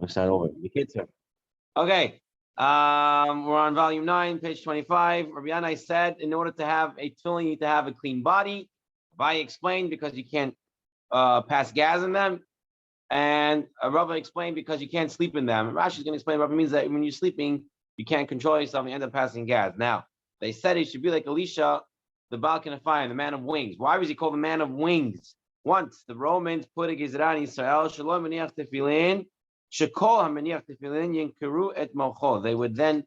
I'll start over. Okay. We're on volume 9, page 25. Rabbi Yanai said, in order to have a tefillin, you need to have a clean body. Abai explained because you can't pass gas in them. And Rava explained because you can't sleep in them. Rashi is going to explain Rava means that when you're sleeping, you can't control yourself and you end up passing gas. Now, they said he should be like Elisha, the Baal Kanafayim, the man of wings. Why was he called the man of wings? Once the Romans put a Gizran in Israel, Shalom Maniach Tefillin, Shekol HaManiach Tefillin Yinkeru et Mocho. They would then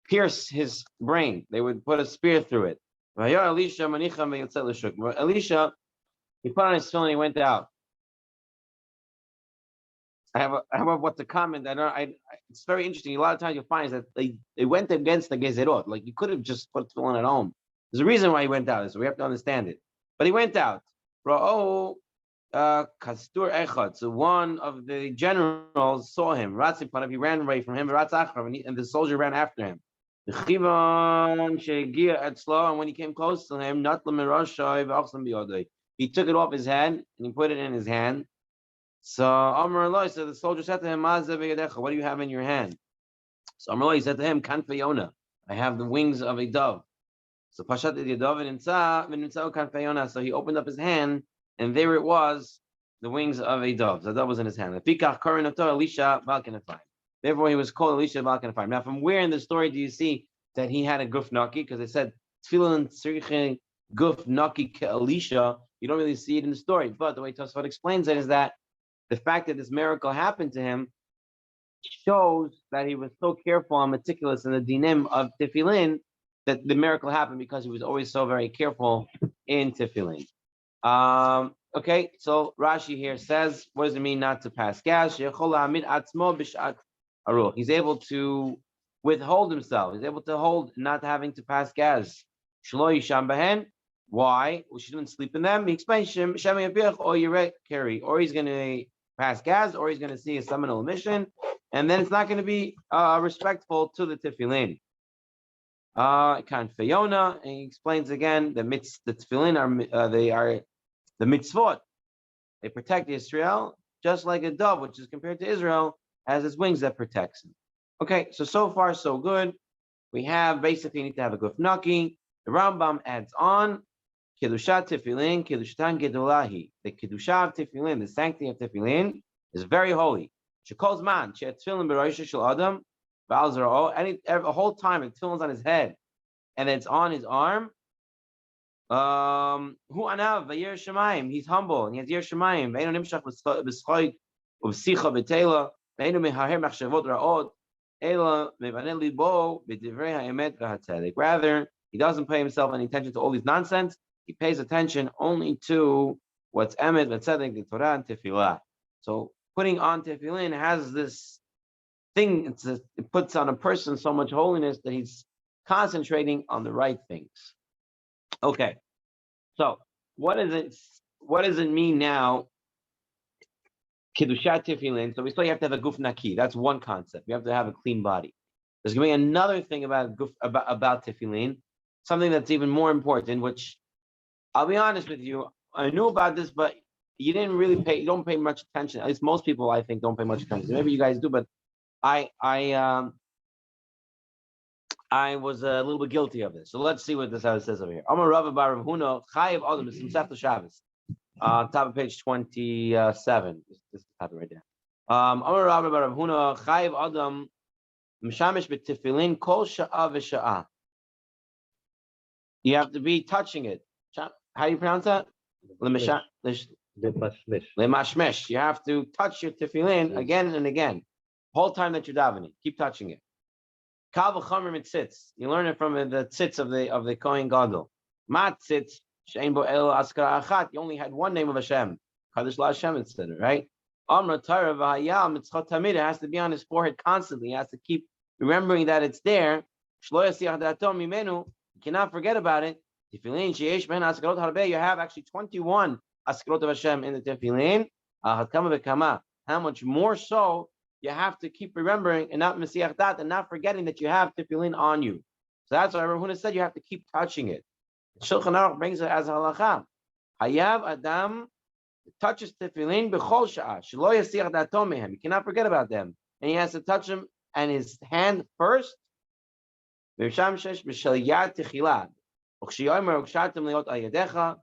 pierce his brain. They would put a spear through it. Elisha, he put on his tefillin and he went out. I have what to comment. It's very interesting. A lot of times you'll find is that they went against the gezerot. Like you could have just put tefillin at home. There's a reason why he went out. So we have to understand it. But he went out. Kastur Echad. So one of the generals saw him. He ran away from him. And the soldier ran after him. And when he came close to him, he took it off his head and he put it in his hand. So Amar Allah, so the soldier said to him, what do you have in your hand? So Amar Allah, he said to him, Kanfayona, I have the wings of a dove. So Pashat Kanfayona. So he opened up his hand, and there it was, the wings of a dove. So the dove was in his hand. Therefore, he was called Elisha Baal Kanafayim. Now, from where in the story do you see that he had a guf naki? Because it said Tefillin tzrichen guf naki ke Elisha. You don't really see it in the story. But the way Tosafot explains it is that the fact that this miracle happened to him shows that he was so careful and meticulous in the dinim of Tefillin that the miracle happened because he was always so very careful in Tefillin. Okay, so Rashi here says, what does it mean not to pass gas? He's able to withhold himself. He's able to hold not having to pass gas. Why? Well, she didn't sleep in them. He explains, or he's going to pass gas, or he's going to see a seminal emission, and then it's not going to be respectful to the tefillin. Kanfayona, and he explains again the tefillin are the mitzvot. They protect Israel, just like a dove, which is compared to Israel, has its wings that protects him. Okay, so far so good. We have basically you need to have a guf naki. The Rambam adds on Kedushat Tefillin, Kedushatan Gedolahi. The Kedusha of Tefillin, the sanctity of Tefillin, is very holy. Shekol's man, she had Tefillin b'roisha shel Adam, a whole time the Tefillin's on his head, and then it's on his arm. Hu anav v'yer shemayim. He's humble and he has yer shemayim. Ve'enu nimshach b'schoik u'b'sicha b'teila. Ve'enu mehaher machshavot ra'ot. Ela mevaneh libo b'divrei ha'emet v'hatzedek. Rather, he doesn't pay himself any attention to all these nonsense. He pays attention only to what's emet v'tzedek, the Torah and tefillah. So putting on tefillin has this thing. It puts on a person so much holiness that he's concentrating on the right things. Okay, so what does it mean now? Kedushat tefillin. So we still have to have a guf naki. That's one concept. You have to have a clean body. There's going to be another thing about tefillin, something that's even more important. Which I'll be honest with you, I knew about this, but you don't pay much attention. At least most people, I think, don't pay much attention. Maybe you guys do, but I was a little bit guilty of this. So let's see how it says over here. Amar Rav bar Rav Huna Chayiv Adam is from Sefta Shabbos. Top of page 27. This is the top right there. Amar Rav bar Rav Huna Chayiv Adam Mishamish b'Tefillin Kol Sha'a v'Sha'a. You have to be touching it. How do you pronounce that? Lemashmesh. You have to touch your tefillin again and again. The whole time that you're davening, keep touching it. Kal v'chamer mitzitz. You learn it from the tzitz of the Kohen Gadol. Mat tzitz she'ein bo el askara achat. You only had one name of Hashem. Kadosh LaHashem instead, right? Amra Torah v'hayal mitzchot tamid. It has to be on his forehead constantly. He has to keep remembering that it's there. Shlo yasiach da'ato mimenu. You cannot forget about it. Tefillin sheyesh ben askarot harbeh. You have actually 21 askarot of Hashem in the tefillin. Hakama v'kama. How much more so? You have to keep remembering and not mesiach dat and not forgetting that you have tefillin on you. So that's why Rav Huna said you have to keep touching it. Shulchan Aruch brings it as a halacha. Hayav adam touches tefillin b'chol sha'ah, shelo yasiach da'ato mehem. He cannot forget about them, and he has to touch them and his hand first. V'shamshesh b'shel yad techila, u'kshiyomer u'kshatem leot al yadecha,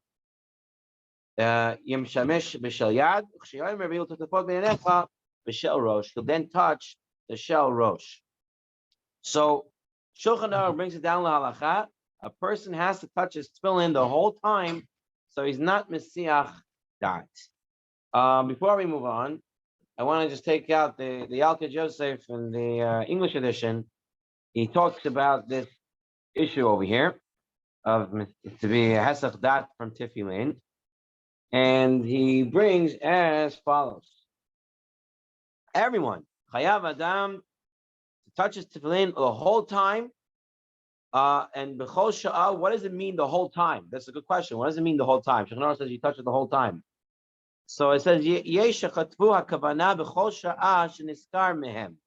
yemshamesh b'shel yad, u'kshiyomer v'yil totafot b'yanecha b'shel rosh. He'll then touch the shel rosh. So Shulchan Aruch brings it down lahalacha. A person has to touch his tefillin the whole time, so he's not mesiach dat. Before we move on, I want to just take out the Yalkut Yosef in the English edition. He talks about this issue over here of to be hesach dat from tefillin, and he brings as follows: everyone chayav adam touches tefillin the whole time. And b'chol sha'ah, what does it mean the whole time? That's a good question. What does it mean the whole time? Shulchan Aruch says you touch it the whole time. So it says yesh shechatvu hakavana b'chol sha'ah sheniskar mehem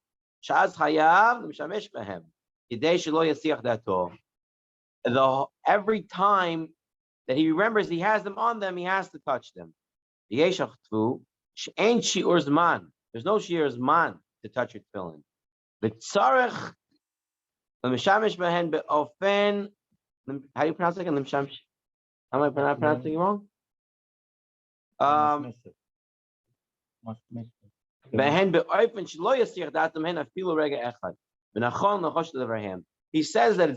sha'az chayav l'mishamesh behem kidei shelo yasiach dato. Every time that he remembers he has them on them, he has to touch them. Yesh shechatvu she'ein shi'ur zman. There's no shi'ur zman to touch your tefillin. V'tzarech l'mishamish behen be'ofen. How do you pronounce it again? L'mishamish. Am I pronouncing it wrong? He says that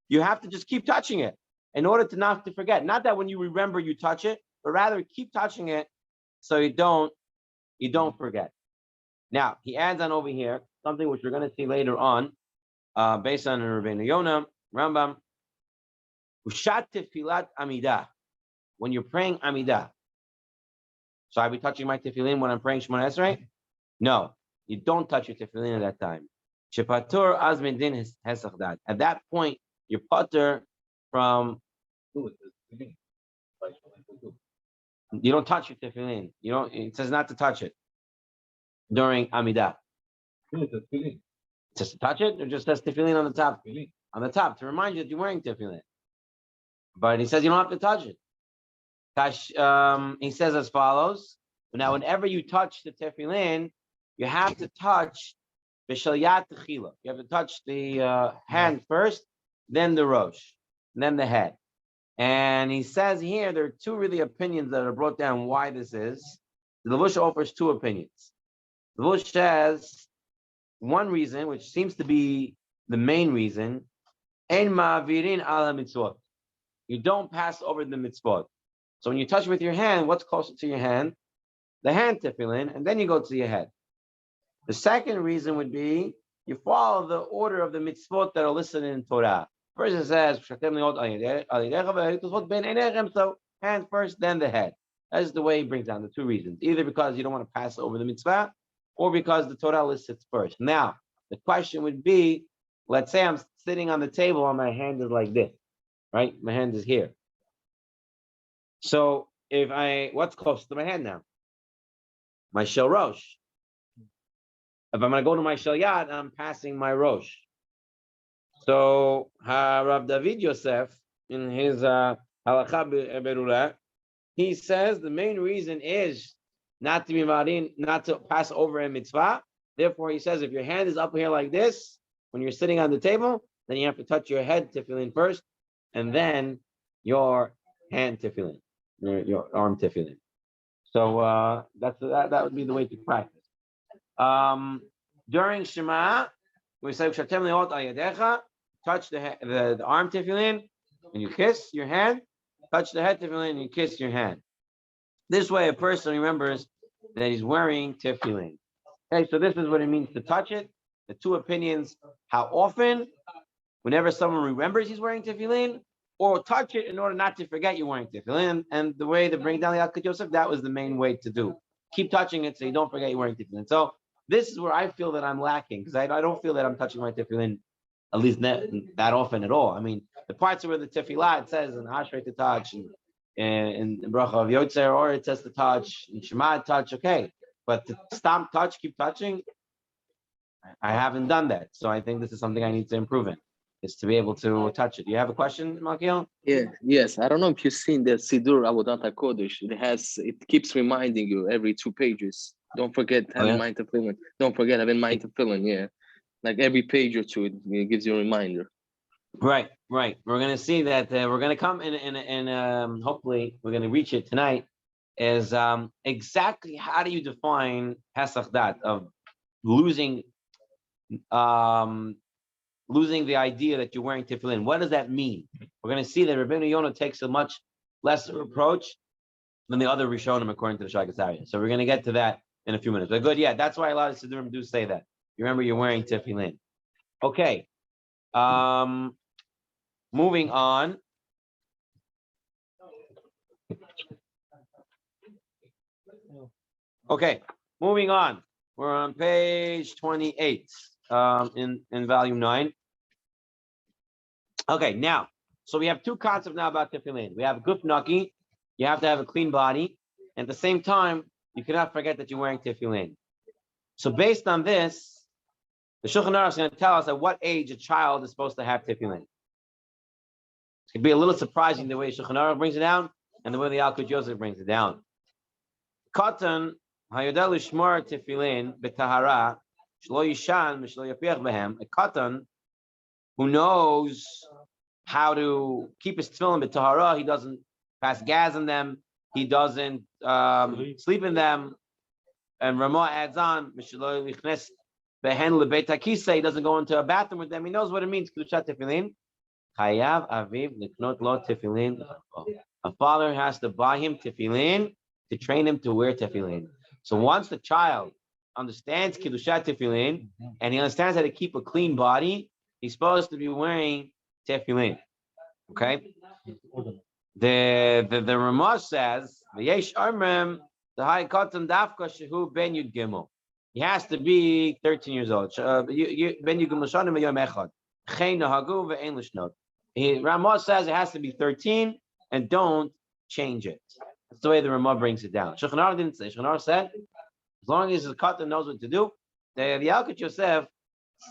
you have to just keep touching it in order to not to forget. Not that when you remember you touch it, but rather keep touching it so you don't forget. Now he adds on over here something which we're going to see later on, based on Rabbeinu Yonah Rambam. Ushat tefilat amidah. When you're praying amidah. So I'll be touching my tefillin when I'm praying Shemona Esrei? No, you don't touch your tefillin at that time. Shepatur azmin din hesach dat. At that point, you're patur from. You don't touch your tefillin. You don't. It says not to touch it during amidah. Just to touch it, or just says tefillin on the top? On the top to remind you that you're wearing tefillin. But he says you don't have to touch it. He says as follows. Now, whenever you touch the tefillin, you have to touch b'shel yad techila. You have to touch the hand first, then the rosh, then the head. And he says here there are two really opinions that are brought down why this is. The Levush offers two opinions. The Levush says one reason, which seems to be the main reason, ein ma'avirin ala mitzvot. You don't pass over the mitzvot. So when you touch with your hand, what's closer to your hand? The hand tefillin, and then you go to your head. The second reason would be you follow the order of the mitzvot that are listed in Torah. First it says, so hand first, then the head. That is the way he brings down the two reasons. Either because you don't want to pass over the mitzvah, or because the Torah lists it first. Now, the question would be, let's say I'm sitting on the table and my hand is like this, right? My hand is here. So what's close to my hand now? My shel rosh. If I'm going to go to my shel yad, I'm passing my rosh. So Rav David Yosef, in his Halacha Berurah, he says the main reason is not to pass over a mitzvah. Therefore, he says if your hand is up here like this, when you're sitting on the table, then you have to touch your head tefillin first, and then your hand tefillin. Your arm tefillin. So that would be the way to practice. During Shema, we say touch the arm tefillin and you kiss your hand. Touch the head tefillin and you kiss your hand. This way, a person remembers that he's wearing tefillin. Okay, so this is what it means to touch it. The two opinions: how often, whenever someone remembers he's wearing tefillin, or touch it in order not to forget you're wearing tefillin. And the way to bring down the Yalkut Yosef, that was the main way to do. Keep touching it so you don't forget you're wearing tefillin. So this is where I feel that I'm lacking, because I don't feel that I'm touching my tefillin at least that often at all. I mean, the parts where the tefillah, it says in Ashrei to touch, and in Bracha of Yotzer, or it says to touch, in Shema touch, okay. But to stop, touch, keep touching, I haven't done that. So I think this is something I need to improve in. is to be able to touch it. Do you have a question, Makil? Yeah, yes. I don't know if you've seen the Sidur Avodat HaKodesh. It keeps reminding you every 2 pages. Don't forget having mind Tefillin. Don't forget having mind Tefillin. Yeah, like every page or two, it gives you a reminder. Right. We're going to see that we're going to come and hopefully we're going to reach it tonight. Is exactly how do you define Hesach Dat of losing losing the idea that you're wearing tefillin? What does that mean? We're going to see that Rabbeinu Yonah takes a much lesser approach than the other Rishonim according to the Shagatzariah. So we're going to get to that in a few minutes. But good, yeah, that's why a lot of Siddurim do say that. You remember you're wearing tefillin. Okay. Moving on. Okay, moving on. We're on page 28 in volume 9. Okay, now, so we have 2 concepts now about tefillin. We have guf naki, you have to have a clean body. And at the same time, you cannot forget that you're wearing tefillin. So based on this, the Shulchan Aruch is going to tell us at what age a child is supposed to have tefillin. It could be a little surprising the way Shulchan Aruch brings it down and the way the Yalkut Yosef brings it down. Katan hayodel lishmor tefillin betahara shlo yishan mishlo yapiach behem. A katan who knows how to keep his tefillin betahara, he doesn't pass gas in them, he doesn't sleep in them, and Ramah adds on mishlo yichnes behen lebeit hakisa, he doesn't go into a bathroom with them. He knows what it means kedushat tefillin. Chayav aviv liknot lo tefillin. A father has to buy him tefillin to train him to wear tefillin. So once the child understands Kiddushat tefillin and he understands how to keep a clean body, he's supposed to be wearing tefillin. Okay? The Ramah says, "V'yesh armem the high katan dafka shehu ben yud gimel." He has to be 13 years old. Ben yud gimel shanim v'yom echad. Chein nahagu ve'en lishnot. Ramah says it has to be 13 and don't change it. That's the way the Ramah brings it down. Shulchan Aruch didn't say. Shulchan Aruch said, as long as the katan knows what to do, the Yalkut Yosef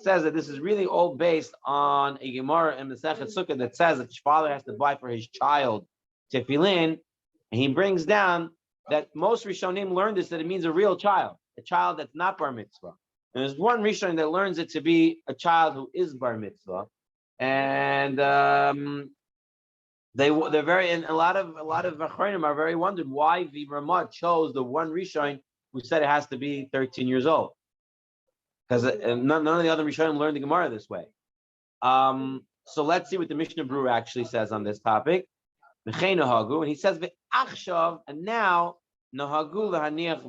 says that this is really all based on a Gemara in Masechet Sukkah that says that his father has to buy for his child tefillin, and he brings down that most Rishonim learned this, that it means a real child, a child that's not bar mitzvah. And there's one Rishon that learns it to be a child who is bar mitzvah, and they're very, and a lot of Achronim are very wondered why the Ramah chose the one Rishon who said it has to be 13 years old, because none of the other Rishonim learned the Gemara this way. So let's see what the Mishnah Berurah actually says on this topic. And he says v'achshav, and now nahagu lahaniach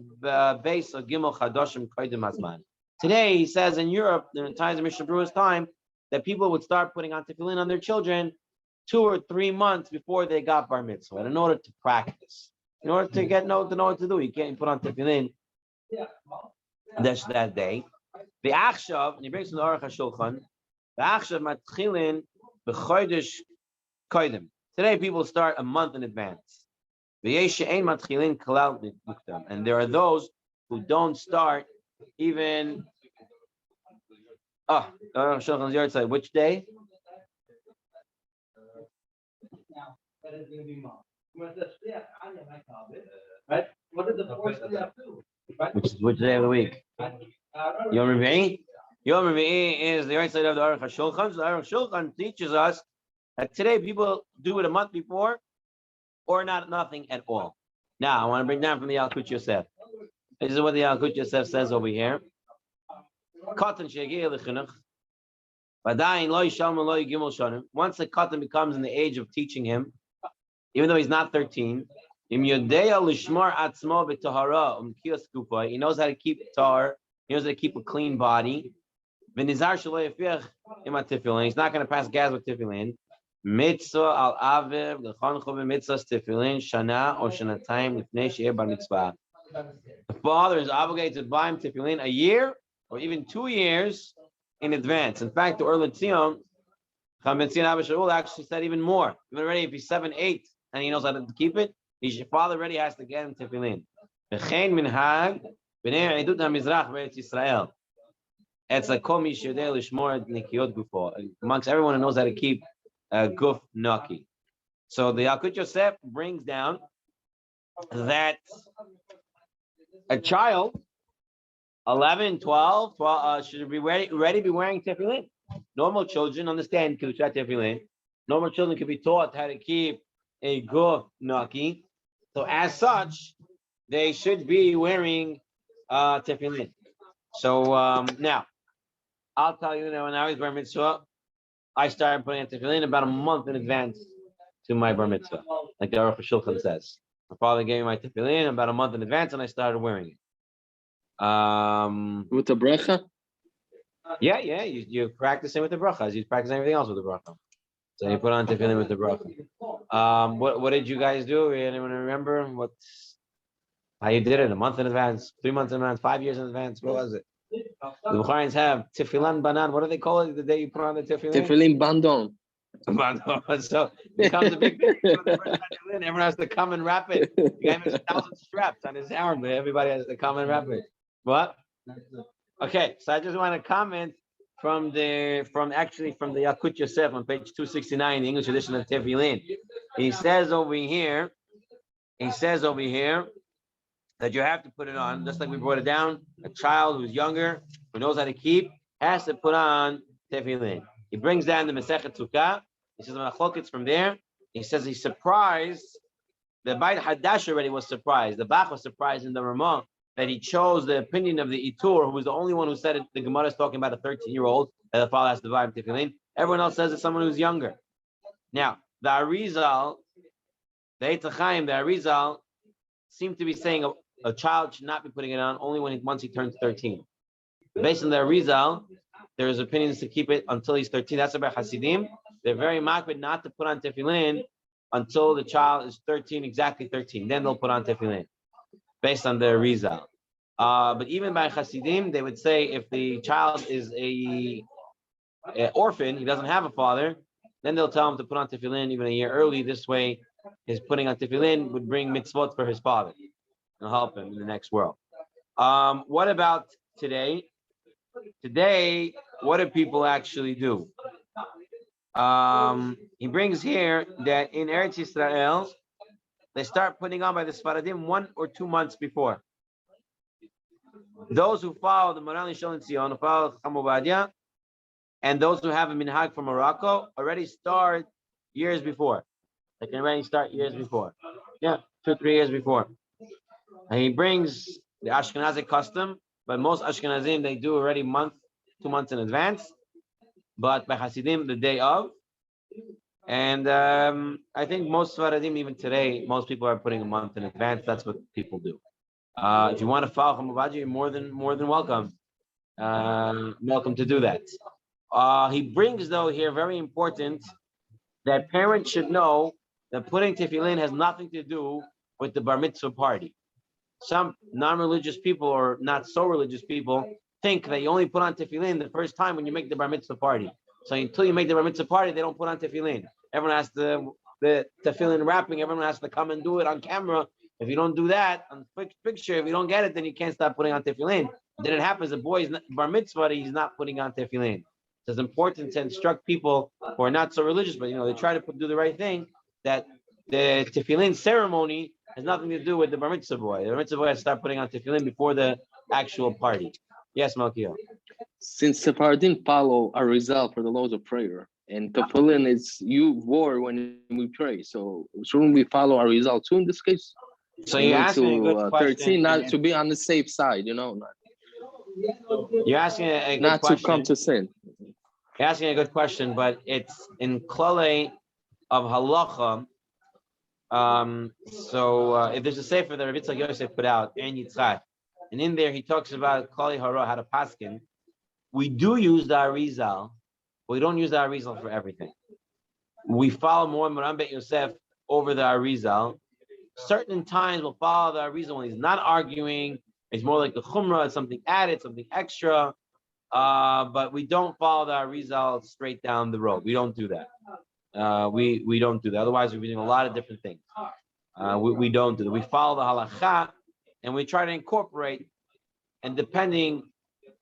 beis gimel chadoshim koydem hazman. Today he says in Europe, in the times of Mishnah Berurah's time, that people would start putting on tefillin on their children 2 or 3 months before they got bar mitzvah, in order to practice, in order to know what to do. You can't put on tefillin that day. The achshav, and he brings from the Aruch HaShulchan, the achshav matchilin b'chodesh koydem. Today people start a month in advance. And there are those who don't start even. Shulchan's yard side. Which day? Which day of the week? Yom Revi'i. Yom Revi'i is the right side of the Aruch HaShulchan. So the Aruch HaShulchan teaches us that today people do it a month before, or nothing at all. Now I want to bring down from the Yalkut Yosef. This is what the Yalkut Yosef says over here. Once the katan becomes in the age of teaching him, even though he's not 13, he knows how to keep tar, he knows how to keep a clean body. He's not going to pass gas with tefillin. Mitzvah al aviv l'choncho b'mitzvahs tefillin shana or shanatayim lifnei she'eh bar mitzvah. The father is obligated to buy him tefillin a year or even 2 years in advance. In fact, the Or L'Tzion, Chacham Ben Zion Abba Shaul actually said even more. Even already, if he's 7, 8, and he knows how to keep it, his father already has to get him tefillin. V'chein minhag b'nei Edut HaMizrach b'Eretz Yisrael. It's like kol mi sheyodei lishmor nikiyot gufo. Amongst everyone who knows how to keep guf naki. So the Yalkut Yosef brings down that a child, 11, 12, should be ready be wearing tefillin. Normal children understand kedushat tefillin. Normal children can be taught how to keep a guf naki. So as such, they should be wearing tefillin. So now, I'll tell you that when I was bar mitzvah, I started putting on tefillin about a month in advance to my bar mitzvah, like the Aruch HaShulchan says. My father gave me my tefillin about a month in advance, and I started wearing it. With the bracha? Yeah, you're practicing with the brachas. You're practicing everything else with the bracha. So you put on tefillin with the bracha. What did you guys do? Anyone remember how you did it? A month in advance, 3 months in advance, 5 years in advance? What was it? The Bukharians have tefillin banan. What do they call it the day you put on the tefillin? Tefillin bandon. So it becomes a big thing. Everyone has to come and wrap it. The guy makes 1,000 straps on his arm, but everybody has to come and wrap it. What? Okay, so I just want to comment from the Yalkut Yosef on page 269, the English edition of Tefillin. He says over here that you have to put it on, just like we brought it down. A child who's younger, who knows how to keep, has to put on tefillin. He brings down the Masechet Sukkah. He says it's from there. He says he's surprised. The Beit Hadash already was surprised. The Bach was surprised in the Ramah that he chose the opinion of the Itur, who was the only one who said it. The Gemara is talking about a 13-year-old that the father has to buy him tefillin. Everyone else says it's someone who's younger. Now, the Arizal, the Eitz Chaim, the Arizal seem to be saying a child should not be putting it on only once he turns 13. Based on the Arizal, there's opinions to keep it until he's 13. That's about Hasidim. They're very makbid not to put on tefillin until the child is 13, exactly 13. Then they'll put on tefillin, based on the Arizal. But even by Hasidim, they would say if the child is a orphan, he doesn't have a father, then they'll tell him to put on tefillin even a year early. This way, his putting on tefillin would bring mitzvot for his father and help him in the next world. What about today? Today, what do people actually do? He brings here that in Eretz Yisrael, they start putting on by the Sfaradim 1 or 2 months before. Those who follow the Moran Shol Tzion, who follow Chacham Ovadia, and those who have a minhag from Morocco already start years before. They can already start years before. Yeah, 2 or 3 years before. And he brings the Ashkenazi custom, but most Ashkenazim, they do already 2 months in advance. But by Hasidim, the day of. And I think most Sfaradim, even today, most people are putting a month in advance. That's what people do. If you want to follow Chamabaji, you're more than welcome. Welcome to do that. He brings, though, here very important that parents should know that putting tefillin has nothing to do with the bar mitzvah party. Some non-religious people or not so religious people think that you only put on tefillin the first time when you make the bar mitzvah party. So until you make the bar mitzvah party, they don't put on tefillin. Everyone has the tefillin wrapping. Everyone has to come and do it on camera. If you don't do that on picture, if you don't get it, then you can't start putting on tefillin. Then it happens, the boy's bar mitzvah, he's not putting on tefillin. So it's important to instruct people who are not so religious, but they try to do the right thing, that the tefillin ceremony has nothing to do with the bar mitzvah boy. The bar mitzvah boy has to start putting on tefillin before the actual party. Yes, Malkiel. Since Sephardim follow a result for the laws of prayer, and tefillin is you wore when we pray, so shouldn't we follow our result too in this case? So you're asking a good question. 13, not to be on the safe side, You're asking a good not question. To come to sin. You're asking a good question, but it's in klale of halacha. If there's a sefer that Rabbi Yitzchak Yosef put out, and Yitzchak, and in there he talks about klale hara, how to paskin. We do use the Arizal, but we don't use the Arizal for everything. We follow more Moran Bet Yosef over the Arizal. Certain times we'll follow the Arizal when he's not arguing. It's more like the Chumrah, it's something added, something extra. But we don't follow the Arizal straight down the road. We don't do that. We don't do that. Otherwise, we're doing a lot of different things. We don't do that. We follow the halacha, and we try to incorporate. And depending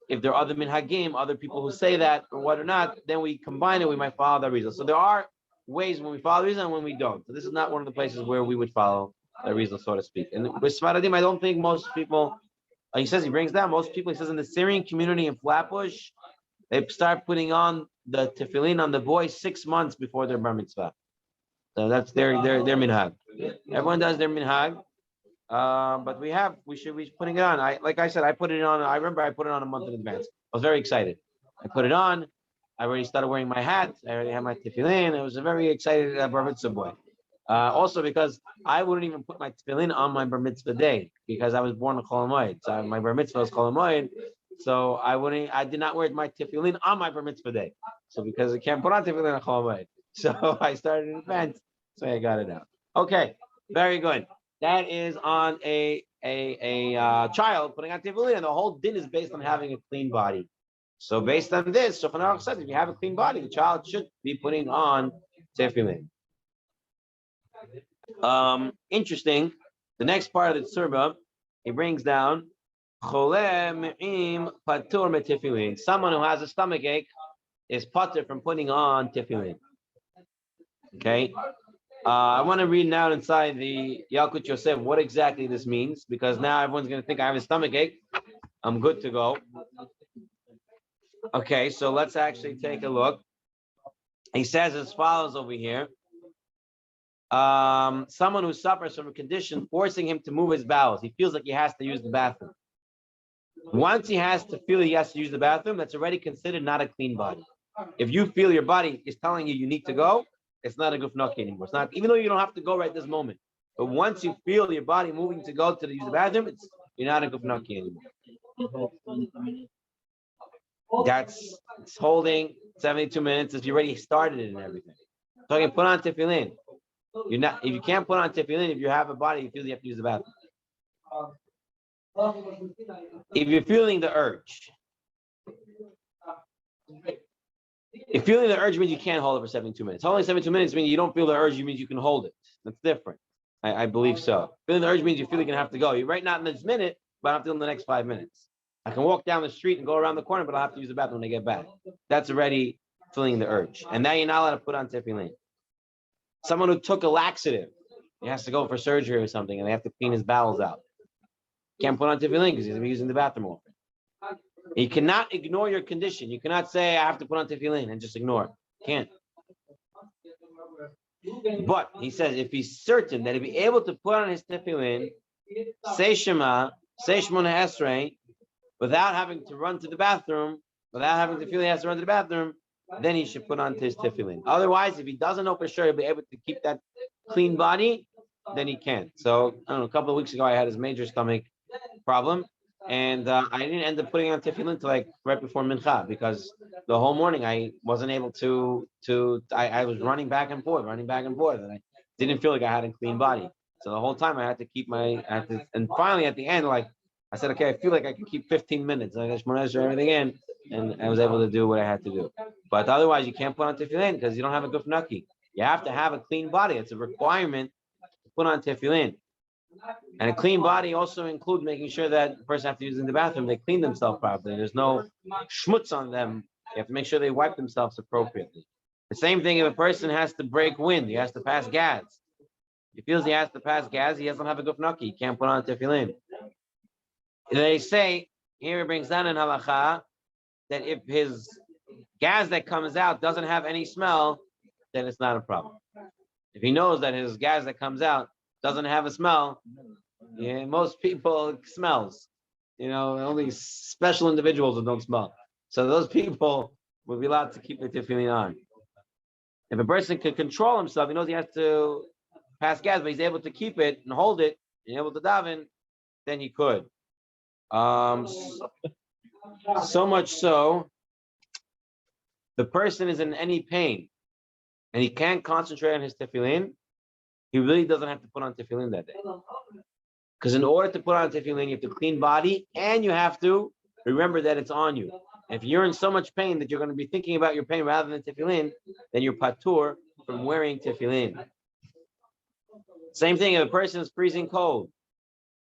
if there are other minhagim, other people who say that or what or not, then we combine it. We might follow the Arizal. So there are ways when we follow the Arizal and when we don't. So this is not one of the places where we would follow the Arizal, so to speak. And with Sfaradim, I don't think most people. He brings down most people. He says in the Syrian community in Flatbush, they start putting on the tefillin on the boys 6 months before their bar mitzvah. So that's their minhag. Everyone does their minhag. But we should be putting it on. Like I said, I put it on. I remember I put it on a month in advance. I was very excited. I put it on. I already started wearing my hat. I already had my tefillin. I was a very excited bar mitzvah boy. Also because I wouldn't even put my tefillin on my bar mitzvah day because I was born on Chol Hamoed. So my bar mitzvah was Chol Hamoed. So I did not wear my tefillin on my bar mitzvah day. So because I can't put on tefillin on Chol Hamoed. So I started in advance. So I got it out. Okay, very good. That is on a child putting on tefillin, and the whole din is based on having a clean body. So based on this, Shulchan Aruch says if you have a clean body, the child should be putting on tefillin. Interesting. The next part of the Tzurba, he brings down someone who has a stomach ache is patur from putting on tefillin. Okay. I want to read now inside the Yalkut Yosef what exactly this means, because now everyone's going to think I have a stomach ache. I'm good to go. Okay, so let's actually take a look. He says as follows over here. Someone who suffers from a condition forcing him to move his bowels. He feels like he has to use the bathroom. Once he has to feel he has to use the bathroom, that's already considered not a clean body. If you feel your body is telling you need to go, it's not a gufnaki anymore. It's not, even though you don't have to go right this moment. But once you feel your body moving to go to use the bathroom, you're not a gufnaki anymore. It's holding 72 minutes if you already started it and everything. So you can put on tefillin. If you can't put on tefillin, if you have a body, you feel you have to use the bathroom. If you're feeling the urge, if feeling the urge means you can't hold it for 72 minutes. Holding 72 minutes means you don't feel the urge, means you can hold it. That's different. I believe so. Feeling the urge means you feel you're going to have to go. You're right not in this minute, but I'm feeling the next 5 minutes. I can walk down the street and go around the corner, but I'll have to use the bathroom when I get back. That's already feeling the urge. And now you're not allowed to put on tefillin. Someone who took a laxative, he has to go for surgery or something, and they have to clean his bowels out. Can't put on tefillin because he's going to be using the bathroom often. You cannot ignore your condition. You cannot say, I have to put on tefillin and just ignore. Can't. But he says, if he's certain that he'll be able to put on his tefillin, say Shema, say Shemona Esrei, without having to run to the bathroom, without having to feel he has to run to the bathroom, then he should put on his tefillin. Otherwise, if he doesn't know for sure he'll be able to keep that clean body, then he can't. So, I don't know, a couple of weeks ago, I had this major stomach problem, and I didn't end up putting on tefillin until like right before mincha, because the whole morning I wasn't able I was running back and forth, and I didn't feel like I had a clean body. So the whole time I had to keep and finally at the end, like I said, okay, I feel like I can keep 15 minutes. I just measure everything in, and I was able to do what I had to do. But otherwise, you can't put on tefillin because you don't have a gufnaki. You have to have a clean body. It's a requirement to put on tefillin. And a clean body also includes making sure that the person after using the bathroom, they clean themselves properly. There's no schmutz on them. You have to make sure they wipe themselves appropriately. The same thing if a person has to break wind, he has to pass gas. He feels he has to pass gas, he doesn't have a gufnaki. He can't put on tefillin. They say, here it brings down in halacha, that if his gas that comes out doesn't have any smell, then it's not a problem. If he knows that his gas that comes out doesn't have a smell, most people smells. Only special individuals that don't smell. So those people will be allowed to keep the tefillin on. If a person can control himself, he knows he has to pass gas, but he's able to keep it and hold it, and able to daven, then he could. So much so, the person is in any pain, and he can't concentrate on his tefillin, he really doesn't have to put on tefillin that day. Because in order to put on tefillin, you have to clean body, and you have to remember that it's on you. If you're in so much pain that you're going to be thinking about your pain rather than tefillin, then you're patur from wearing tefillin. Same thing, if a person is freezing cold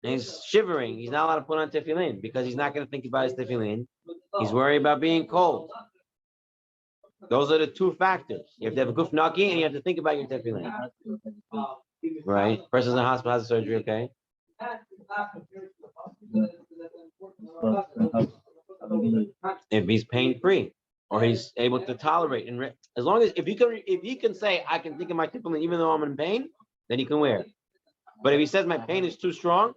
and he's shivering, he's not allowed to put on tefillin because he's not going to think about his tefillin. He's worried about being cold. Those are the two factors. You have to have a guf naki and you have to think about your tefillin. Right? Person's in the hospital, has a surgery, okay? If he's pain-free or he's able to tolerate, and as long as if he can say I can think of my tefillin even though I'm in pain, then he can wear it. But if he says my pain is too strong,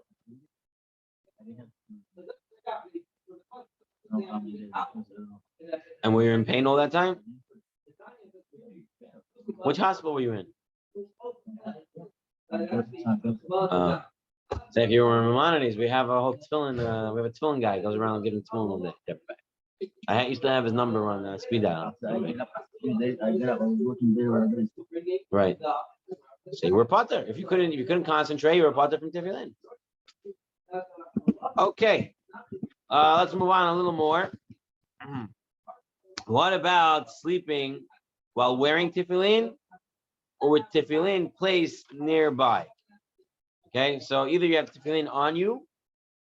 and were you in pain all that time? Which hospital were you in? So if you were in Maimonides, we have a whole tefillin. We have a tefillin guy goes around giving tefillin all day. I used to have his number on speed dial. Right. So you were a potter. If you couldn't concentrate, you were a potter from tefillin. Okay. Let's move on a little more. What about sleeping while wearing tefillin or with tefillin placed nearby? Okay, so either you have tefillin on you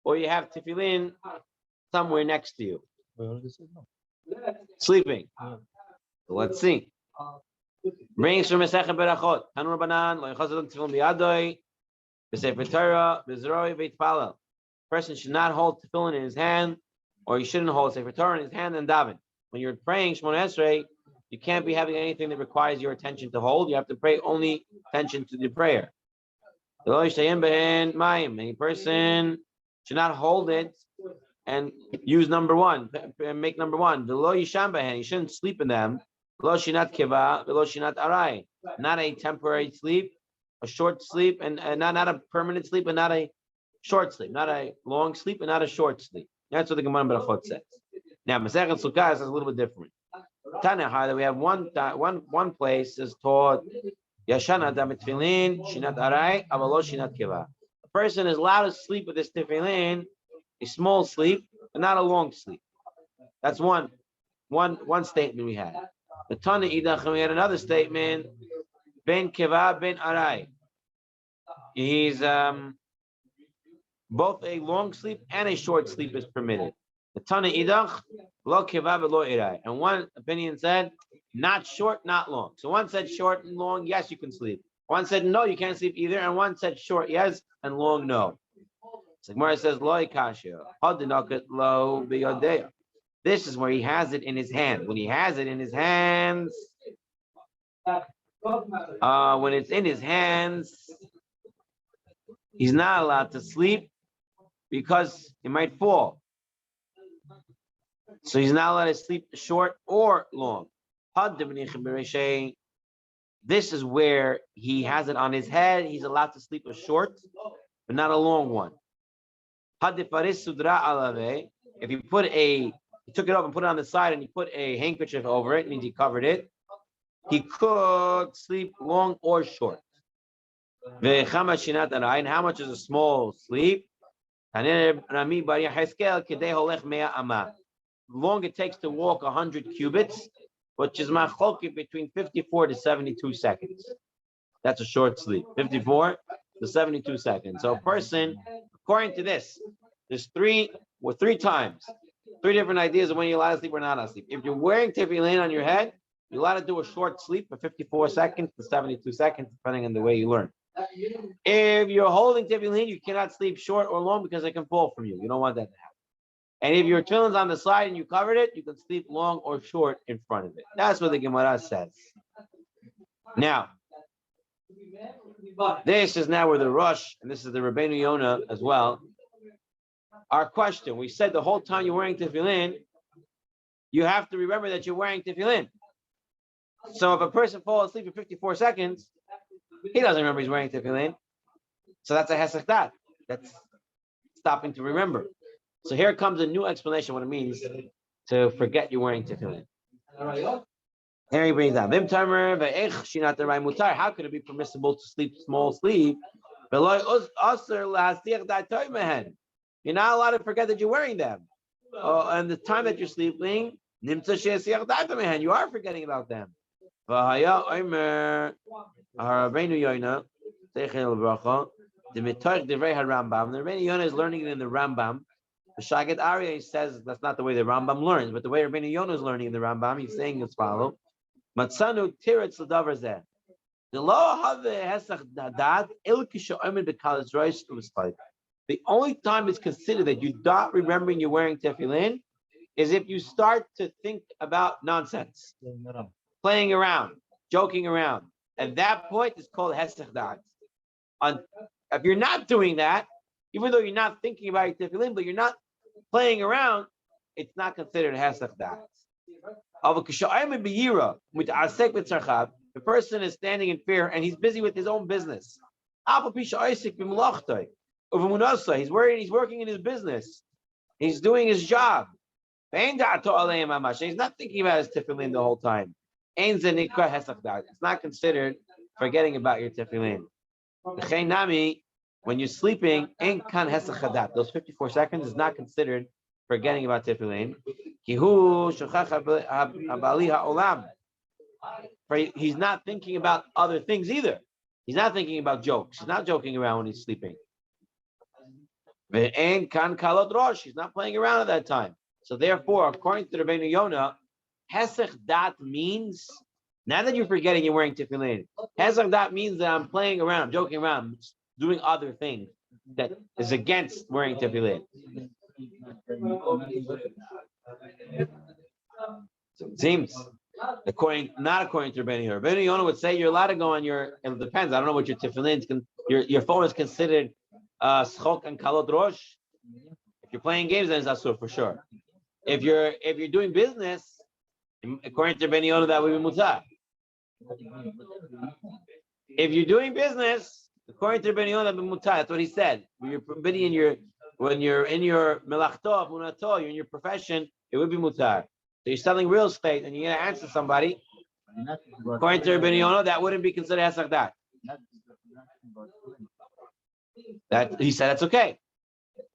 or you have tefillin somewhere next to you. Sleeping. Let's see. Brings from Masechet Berachot. Tanu Rabbanan lo yachazon tefillin biyadoi b'sefer Torah b'zroi v'yitpalel. Person should not hold tefillin in his hand, or he shouldn't hold sefer Torah in his hand and daven. When you're praying Shemona Esrei, you can't be having anything that requires your attention to hold. You have to pay only attention to the prayer. Any person should not hold it and use number one, make number one. You shouldn't sleep in them. Not a temporary sleep, a short sleep, and not a permanent sleep, and not a short sleep, not a long sleep, and not a short sleep. That's what the Gemara Berachot says. Now, Masechet Sukkah is a little bit different. Tanahar, that we have one place is taught Yashana damit tefillin shinat arai avalo shinat kiva. A person is allowed to sleep with his tefillin, a small sleep, but not a long sleep. That's one statement we had. The Tana Idach, we had another statement, ben kiva ben arai. He's both a long sleep and a short sleep is permitted. The Tana Idach, lo kiva lo irai. And one opinion said, not short, not long. So one said short and long, yes, you can sleep. One said no, you can't sleep either. And one said short, yes, and long, no. So Gemara says, lo ikashia, lo biyodea. This is where he has it in his hand. When he has it in his hands, when it's in his hands, he's not allowed to sleep because he might fall. So he's not allowed to sleep short or long. This is where he has it on his head. He's allowed to sleep a short, but not a long one. If you took it off and put it on the side and you put a handkerchief over it, means he covered it, he could sleep long or short. And how much is a small sleep? Long it takes to walk 100 cubits, which is machlokes between 54 to 72 seconds. That's a short sleep, 54 to 72 seconds. So a person, according to this, there's three different ideas of when you're allowed to sleep or not allowed to sleep. If you're wearing tefillin on your head, you're allowed to do a short sleep for 54 seconds to 72 seconds, depending on the way you learn. If you're holding tefillin, you cannot sleep short or long because it can fall from you. You don't want that to happen. And if your tefillin's on the side and you covered it, you can sleep long or short in front of it. That's what the Gemara says. Now, this is now where the Rosh, and this is the Rabbeinu Yonah as well. Our question, we said the whole time you're wearing tefillin, you have to remember that you're wearing tefillin. So if a person falls asleep for 54 seconds, he doesn't remember he's wearing tefillin. So that's a hesach. That's stopping to remember. So here comes a new explanation what it means to forget you're wearing tefillin. Here he brings down. How could it be permissible to sleep small sleep? You're not allowed to forget that you're wearing them. And the time that you're sleeping, you are forgetting about them. The Rabbeinu Yonah is learning it in the Rambam. The Shagid Aryeh says that's not the way the Rambam learns, but the way Rabbeinu Yonah is learning in the Rambam, he's saying as follows: Matzanu tiritz l'davar zeh. The only time it's considered that you start remembering you're wearing tefillin is if you start to think about nonsense, playing around, joking around. At that point, it's called hesach dat. If you're not doing that, even though you're not thinking about your tefillin, but you're not playing around, it's not considered hesach dat. The person is standing in fear and he's busy with his own business. He's working in his business. He's doing his job. He's not thinking about his tefillin the whole time. It's not considered forgetting about your tefillin. When you're sleeping, those 54 seconds is not considered forgetting about tefillin. He's not thinking about other things either. He's not thinking about jokes. He's not joking around when he's sleeping. He's not playing around at that time. So therefore, according to Rabbeinu Yonah, hesach dat means, not that you're forgetting you're wearing tefillin. Hesach dat means that I'm playing around, I'm joking around, I'm doing other things that is against wearing tefillin. So it seems, not according to Rabbeinu Yonah. Rabbeinu Yonah would say you're allowed to go on your, it depends, I don't know what your tefillin, your phone is considered schok and kalot rosh. If you're playing games, then it's asur for sure. If you're doing business, according to Rabbeinu Yonah, that would be mutar. If you're doing business, according to Rabbeinu Yonah, that would be mutar. That's what he said. When you're in your melachto, munato, you're in your profession, it would be mutar. So you're selling real estate and you're going to answer somebody. According to Rabbeinu Yonah, that wouldn't be considered hesach dat. That he said that's okay,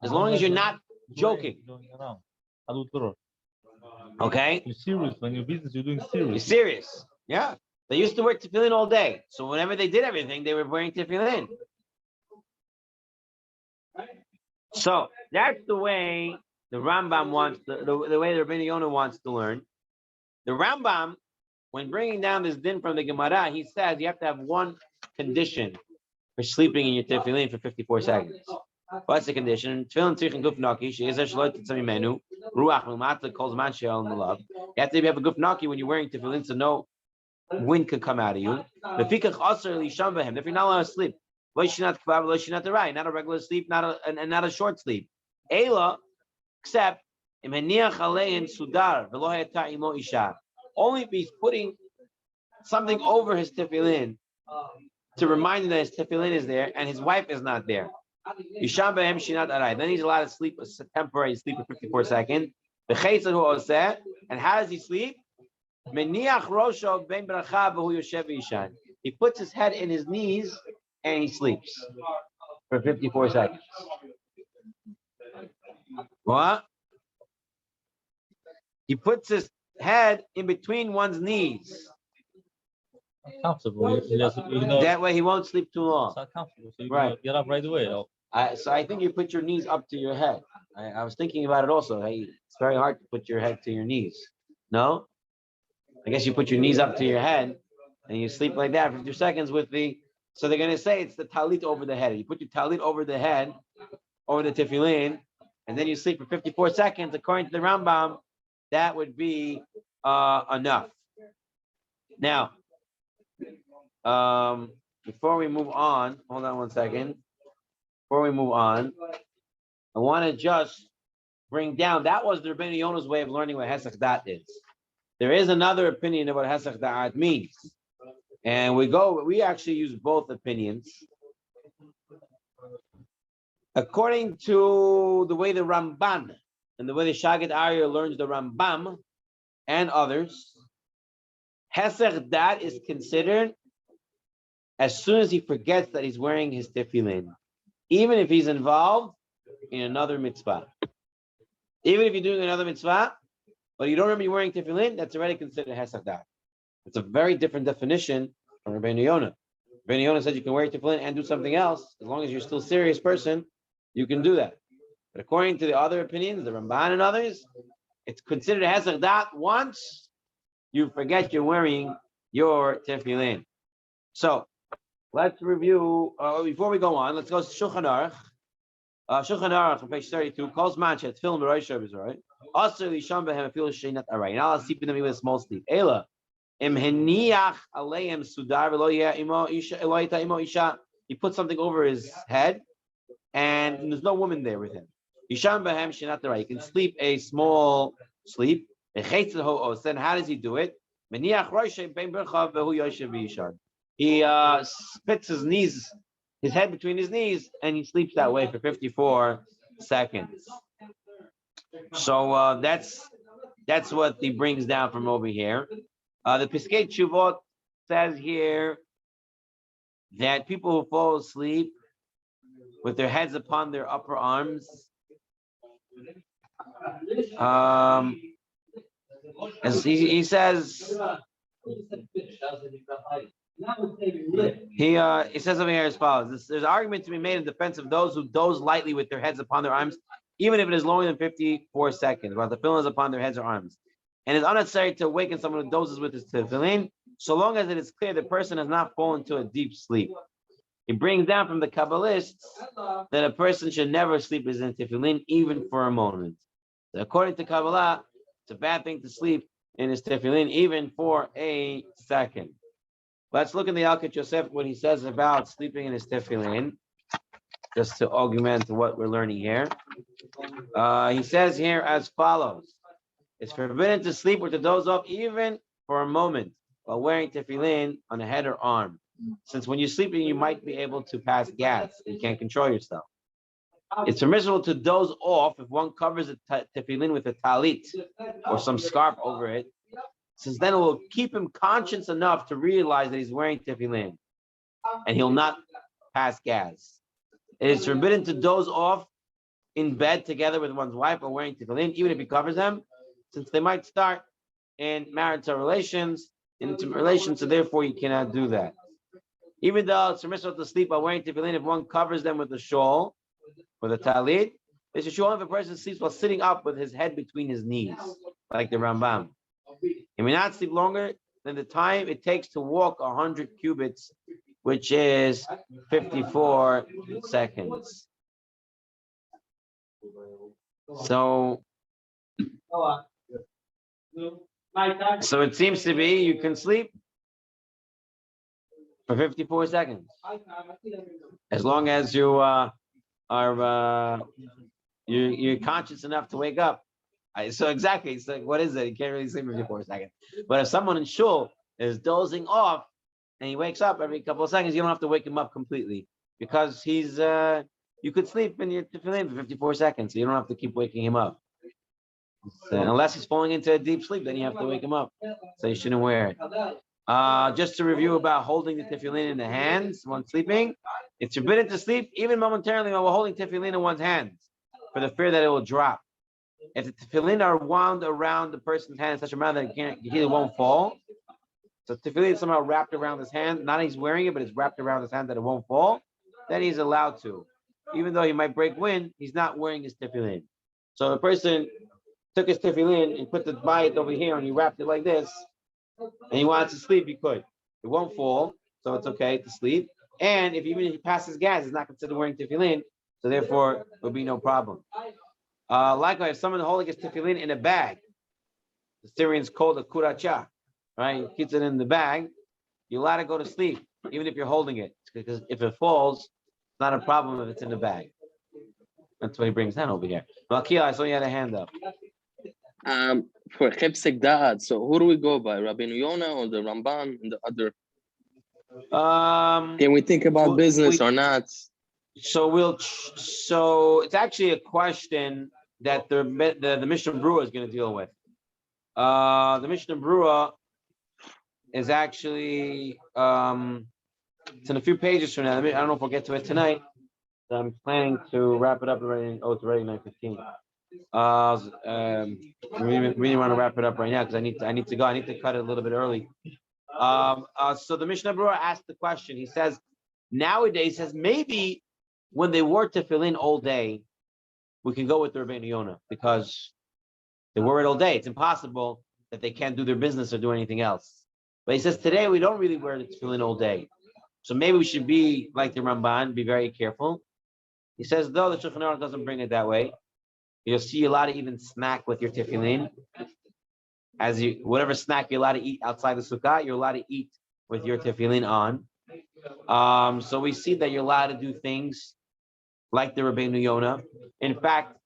as long as you're not joking. Okay. You're serious when your business. You're doing serious. You're serious. Yeah. They used to wear tefillin all day, so whenever they did everything, they were wearing tefillin. So that's the way the Rambam wants, the way the Rabbeinu Yonah wants to learn. The Rambam, when bringing down this din from the Gemara, he says you have to have one condition for sleeping in your tefillin for 54 seconds. What's the condition? Tefillin tzrichen guf naki, she'ezer shelo titzami menu, ruach milmata kol zman she'el malav. You have to have a guf naki when you're wearing tefillin, so no wind can come out of you. Lefikach aser lisham b'hem. If you're not allowed to sleep, lo shinat kvav, lo shinat arai, not a regular sleep, not a short sleep. Ela, except im haniach alein sudar v'lo hayata imo isha. Only if he's putting something over his tefillin to remind him that his tefillin is there and his wife is not there. Then he's allowed to sleep a temporary sleep for 54 seconds. And how does he sleep? He puts his head in his knees and he sleeps for 54 seconds. What? He puts his head in between one's knees. Comfortable. That way he won't sleep too long. It's not comfortable. So you Right. get up right away. So I think you put your knees up to your head. I was thinking about it also. Hey, it's very hard to put your head to your knees. No? I guess you put your knees up to your head and you sleep like that for 2 seconds with the, so they're going to say it's the talit over the head. You put your talit over the head, over the tefillin, and then you sleep for 54 seconds. According to the Rambam, that would be enough. Now, before we move on, hold on one second. Before we move on, I want to just bring down, that was the Rabbeinu Yonah's way of learning what hesach dat is. There is another opinion of what hesach dat means. And we actually use both opinions. According to the way the Ramban and the way the Shagid Aryeh learns the Rambam and others, hesach dat is considered as soon as he forgets that he's wearing his tefillin, even if he's involved in another mitzvah. Even if you're doing another mitzvah, but you don't remember you're wearing tefillin, that's already considered hesach dat. It's a very different definition from Rabbeinu Yonah. Rabbeinu Yonah said you can wear tefillin and do something else. As long as you're still a serious person, you can do that. But according to the other opinions, the Ramban and others, it's considered hesach dat once you forget you're wearing your tefillin. So let's review. Before we go on, let's go to Shulchan Aruch. Shulchan Aruch on page 32. Calls manchet film the right is right. Also, lisham behem feel sheinat aray. Now let's sleep in them with a small sleep. Ela im heniach aleim sudar v'lo imo isha eloita imo isha. He put something over his head, and there's no woman there with him. Yisham behem sheinat aray. He can sleep a small sleep. Then how does he do it? He spits his knees, his head between his knees, and he sleeps that way for 54 seconds. So that's what he brings down from over here. The Piskei Teshuvot says here that people who fall asleep with their heads upon their upper arms, as he says, he says over here as follows: there's an argument to be made in defense of those who doze lightly with their heads upon their arms, even if it is longer than 54 seconds, while the tefillin is upon their heads or arms. And it's unnecessary to awaken someone who dozes with his tefillin, so long as it is clear the person has not fallen into a deep sleep. He brings down from the Kabbalists that a person should never sleep with his tefillin, even for a moment. So according to Kabbalah, it's a bad thing to sleep in his tefillin, even for a second. Let's look in the Alkut Yosef what he says about sleeping in his tefillin, just to augment what we're learning here. He says here as follows: it's forbidden to sleep or to doze off even for a moment while wearing tefillin on the head or arm, since when you're sleeping you might be able to pass gas. You can't control yourself. It's permissible to doze off if one covers the tefillin with a talit or some scarf over it, since then it will keep him conscious enough to realize that he's wearing tefillin, and he'll not pass gas. It is forbidden to doze off in bed together with one's wife or wearing tefillin, even if he covers them, since they might start in marital relations, intimate relations, so therefore you cannot do that. Even though it's permissible to sleep while wearing tefillin if one covers them with a shawl, with a talit, it's a shawl if a person sleeps while sitting up with his head between his knees, like the Rambam. He may not sleep longer than the time it takes to walk 100 cubits, which is 54 seconds. So it seems to be you can sleep for 54 seconds, as long as you you're conscious enough to wake up. So exactly, it's like, what is it? You can't really sleep for 54 seconds. But if someone in shul is dozing off and he wakes up every couple of seconds, you don't have to wake him up completely, because he's you could sleep in your tefillin for 54 seconds, so you don't have to keep waking him up. So, unless he's falling into a deep sleep, then you have to wake him up. So you shouldn't wear it. Just to review about holding the tefillin in the hands when sleeping, it's forbidden to sleep even momentarily while holding tefillin in one's hands, for the fear that it will drop. If the tefillin are wound around the person's hand in such a manner that it won't fall, so tefillin is somehow wrapped around his hand, not he's wearing it, but it's wrapped around his hand that it won't fall, then he's allowed to. Even though he might break wind, he's not wearing his tefillin. So the person took his tefillin and put the bayit over here and he wrapped it like this, and he wants to sleep, he could. It won't fall, so it's okay to sleep. And even if he passes gas, he's not considered wearing tefillin, so therefore there will be no problem. Likewise, if someone holding his tefillin in a bag, the Syrians call it kuracha, right? He keeps it in the bag, you're allowed to go to sleep, even if you're holding it, because if it falls, it's not a problem if it's in the bag. That's what he brings down over here. Malkia, I saw you had a hand up. For Chepsek Da'at, so who do we go by? Rabbeinu Yonah or the Ramban and the other? Can we think about business or not? So it's actually a question that the Mishnah Berurah is going to deal with. The Mishnah Berurah is actually it's in a few pages from now. I don't know if we'll get to it tonight. I'm planning to wrap it up already. Oh, it's already 9:15. Really want to wrap it up right now because I need to go. I need to cut it a little bit early. So the Mishnah Berurah asked the question. He says nowadays, maybe when they wore tefillin all day, we can go with the Rabbeinu Yonah because they wear it all day. It's impossible that they can't do their business or do anything else. But he says today we don't really wear the tefillin all day. So maybe we should be like the Ramban, be very careful. He says, though the Shulchan Aruch doesn't bring it that way, you'll see a lot of even snack with your tefillin. As you, whatever snack you're allowed to eat outside the sukkah, you're allowed to eat with your tefillin on. So we see that you're allowed to do things like the Rabbeinu Yonah. In fact,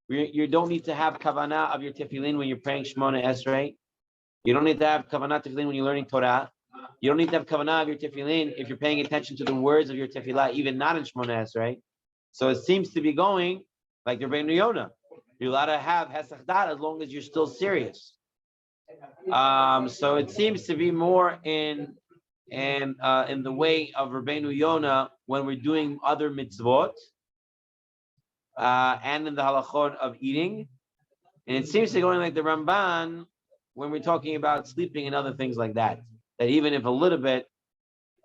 you don't need to have kavanah of your tefillin when you're praying Shemona Esrei. You don't need to have kavanah tefillin when you're learning Torah. You don't need to have kavanah of your tefillin if you're paying attention to the words of your tefillah, even not in Shemona Esrei. So it seems to be going like the Rabbeinu Yonah. You're allowed to have hesach dat as long as you're still serious. So it seems to be more in the way of Rabbeinu Yonah when we're doing other mitzvot, and in the halachot of eating. And it seems to be going like the Ramban when we're talking about sleeping and other things like that. That even if a little bit,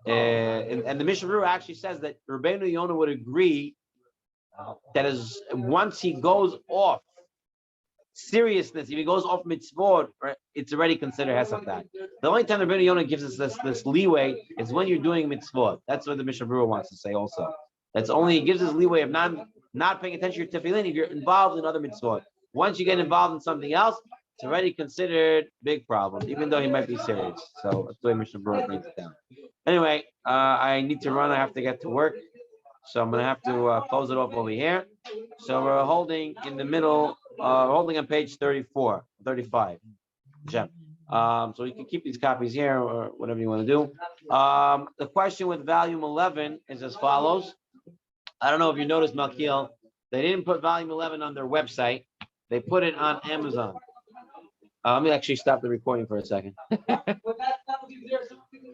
and the Mishnah Berurah actually says that Rabbeinu Yonah would agree that is once he goes off seriousness, if he goes off mitzvot, it's already considered hesach dat. The only time the Rabbeinu Yonah gives us this leeway is when you're doing mitzvot. That's what the Mishnah Berurah wants to say also. That's only, he gives us leeway of not paying attention to your tefillin if you're involved in other mitzvot. Once you get involved in something else, it's already considered big problem, even though he might be serious. So that's the way Mishnah Berurah brings it down. Anyway, I need to run. I have to get to work. So I'm going to have to close it off over here. So we're holding in the middle, holding on page 34, 35. So you can keep these copies here or whatever you want to do. The question with volume 11 is as follows. I don't know if you noticed, Malkiel, they didn't put volume 11 on their website. They put it on Amazon. Let me actually stop the recording for a second.